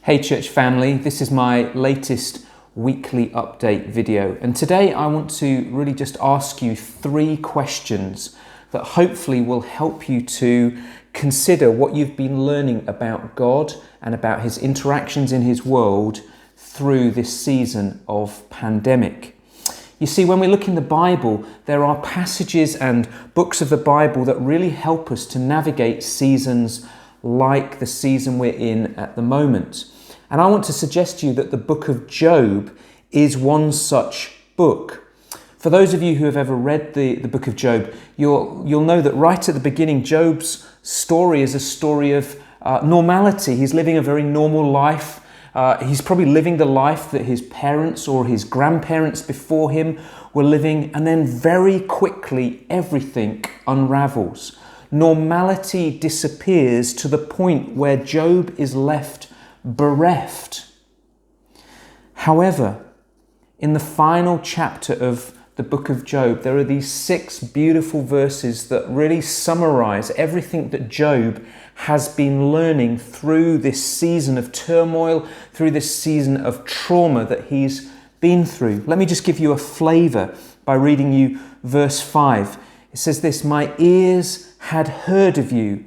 Hey church family, this is my latest weekly update video, and today I want to really just ask you 3 questions that hopefully will help you to consider what you've been learning about God and about his interactions in his world through this season of pandemic. You see, when we look in the Bible, there are passages and books of the Bible that really help us to navigate seasons like the season we're in at the moment. And I want to suggest to you that the book of Job is one such book. For those of you who have ever read the book of Job, you'll know that right at the beginning, Job's story is a story of normality. He's living a very normal life. He's probably living the life that his parents or his grandparents before him were living, and then very quickly everything unravels. Normality disappears to the point where Job is left bereft. However, in the final chapter of the book of Job, there are these 6 beautiful verses that really summarize everything that Job has been learning through this season of turmoil, through this season of trauma that he's been through. Let me just give you a flavor by reading you verse 5. It says this: "My ears had heard of you,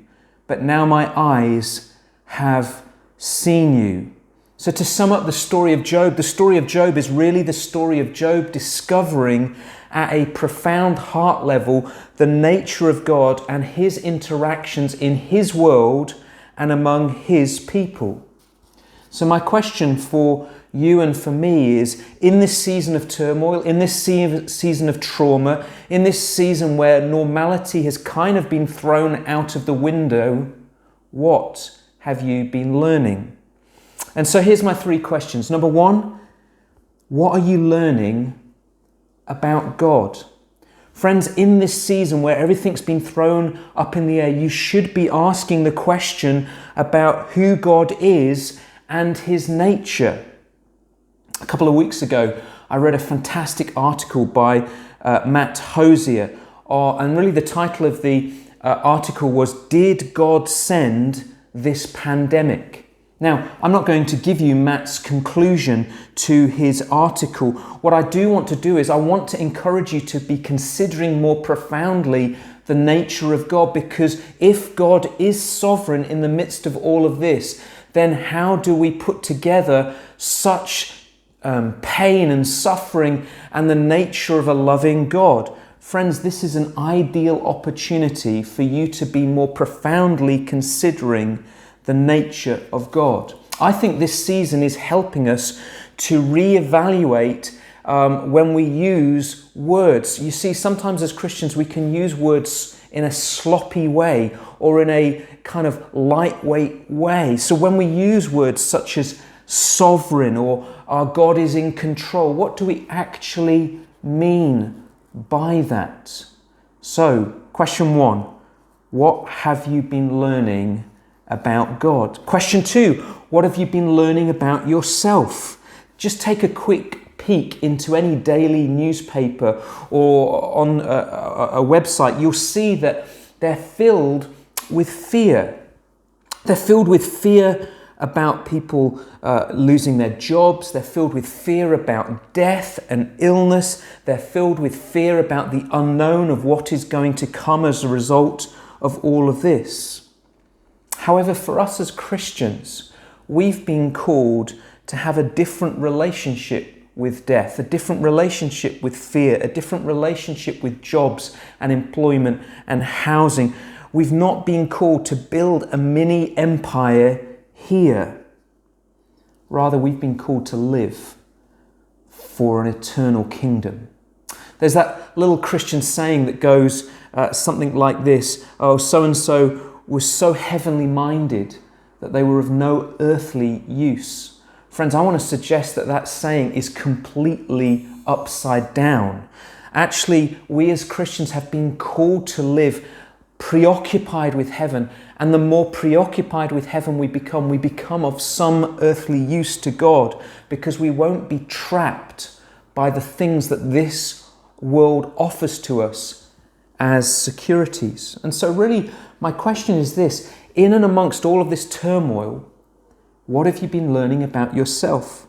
but now my eyes have seen you." So to sum up the story of Job is really the story of Job discovering at a profound heart level the nature of God and his interactions in his world and among his people. So my question for you and for me is, in this season of turmoil, in this season of trauma, in this season where normality has kind of been thrown out of the window, what have you been learning? And so here's my 3 questions. Number 1, what are you learning about God? Friends, in this season where everything's been thrown up in the air, you should be asking the question about who God is and his nature. A couple of weeks ago, I read a fantastic article by Matt Hosier, and really the title of the article was, "Did God Send This Pandemic?" Now, I'm not going to give you Matt's conclusion to his article. What I do want to do is I want to encourage you to be considering more profoundly the nature of God, because if God is sovereign in the midst of all of this, then how do we put together such pain and suffering and the nature of a loving God? Friends, this is an ideal opportunity for you to be more profoundly considering the nature of God. I think this season is helping us to reevaluate when we use words. You see, sometimes as Christians we can use words in a sloppy way or in a kind of lightweight way. So when we use words such as sovereign or our God is in control, what do we actually mean by that? So, question 1, what have you been learning about God? Question 2, what have you been learning about yourself? Just take a quick peek into any daily newspaper or on a website. You'll see that they're filled with fear. They're filled with fear about people losing their jobs. They're filled with fear about death and illness. They're filled with fear about the unknown of what is going to come as a result of all of this. However, for us as Christians, we've been called to have a different relationship with death, a different relationship with fear, a different relationship with jobs and employment and housing. We've not been called to build a mini empire here. Rather, we've been called to live for an eternal kingdom. There's that little Christian saying that goes something like this: "Oh, so-and-so was so heavenly minded that they were of no earthly use." Friends, I want to suggest that that saying is completely upside down. Actually, we as Christians have been called to live preoccupied with heaven, and the more preoccupied with heaven we become of some earthly use to God, because we won't be trapped by the things that this world offers to us as securities. And so really, my question is this: in and amongst all of this turmoil, What have you been learning about yourself?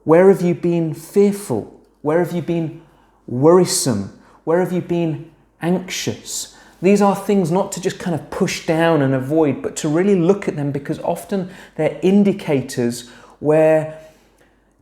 Where have you been fearful? Where have you been worrisome? Where have you been anxious? These are things not to just kind of push down and avoid, but to really look at them, because often they're indicators where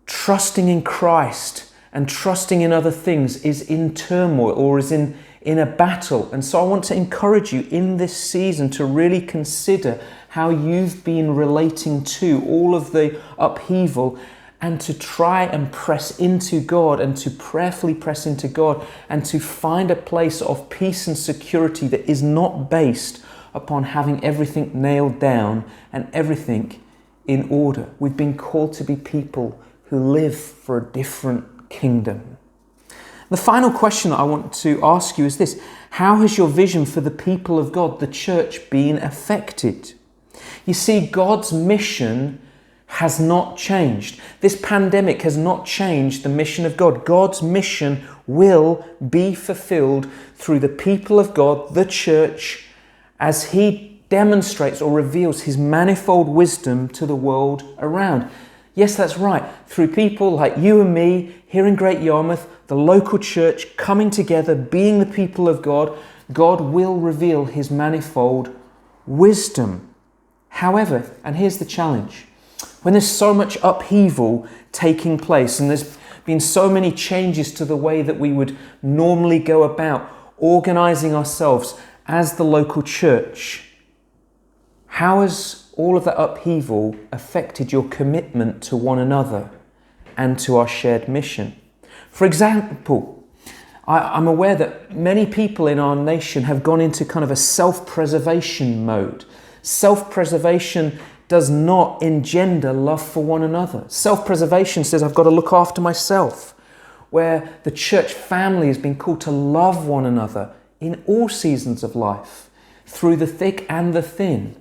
trusting in Christ and trusting in other things is in turmoil or is in a battle. And so I want to encourage you in this season to really consider how you've been relating to all of the upheaval, and to try and press into God and to prayerfully press into God and to find a place of peace and security that is not based upon having everything nailed down and everything in order. We've been called to be people who live for a different kingdom. The final question that I want to ask you is this: how has your vision for the people of God, the church, been affected? You see, God's mission has not changed. This pandemic has not changed the mission of God. God's mission will be fulfilled through the people of God, the church, as He demonstrates or reveals His manifold wisdom to the world around. Yes, that's right. Through people like you and me here in Great Yarmouth, the local church coming together, being the people of God, God will reveal His manifold wisdom. However, and here's the challenge, when there's so much upheaval taking place and there's been so many changes to the way that we would normally go about organizing ourselves as the local church, how has all of that upheaval affected your commitment to one another and to our shared mission? For example, I'm aware that many people in our nation have gone into kind of a self-preservation mode. Self-preservation does not engender love for one another. Self-preservation says, I've got to look after myself, where the church family has been called to love one another in all seasons of life, through the thick and the thin.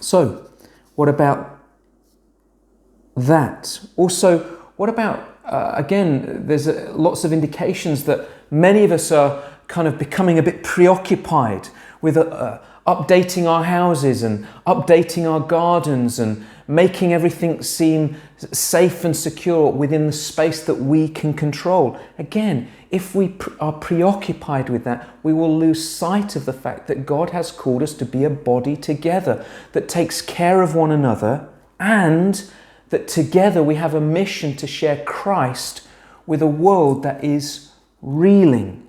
So, what about that? Also, what about, again, there's lots of indications that many of us are kind of becoming a bit preoccupied with updating our houses and updating our gardens and making everything seem safe and secure within the space that we can control. Again, if we are preoccupied with that, we will lose sight of the fact that God has called us to be a body together that takes care of one another, and that together we have a mission to share Christ with a world that is reeling.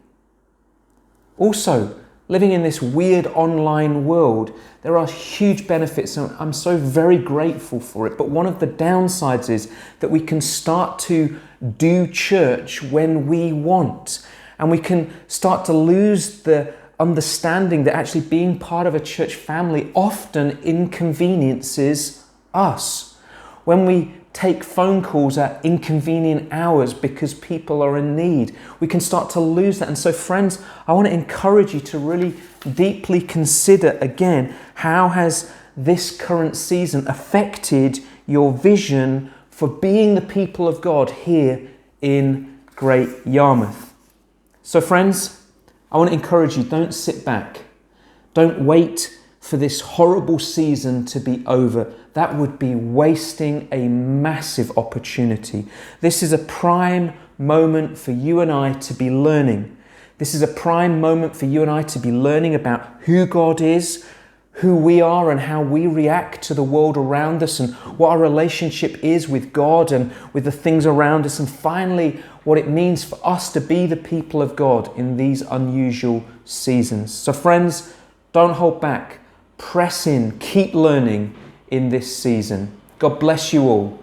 Also, living in this weird online world, there are huge benefits, and I'm so very grateful for it. But one of the downsides is that we can start to do church when we want, and we can start to lose the understanding that actually being part of a church family often inconveniences us. When we take phone calls at inconvenient hours because people are in need, we can start to lose that. And so, friends, I want to encourage you to really deeply consider again, how has this current season affected your vision for being the people of God here in Great Yarmouth? So, friends, I want to encourage you, don't sit back. Don't wait for this horrible season to be over. That would be wasting a massive opportunity. This is a prime moment for you and I to be learning. This is a prime moment for you and I to be learning about who God is, who we are, and how we react to the world around us, and what our relationship is with God and with the things around us, and finally what it means for us to be the people of God in these unusual seasons. So, friends, don't hold back. Press in, keep learning in this season. God bless you all.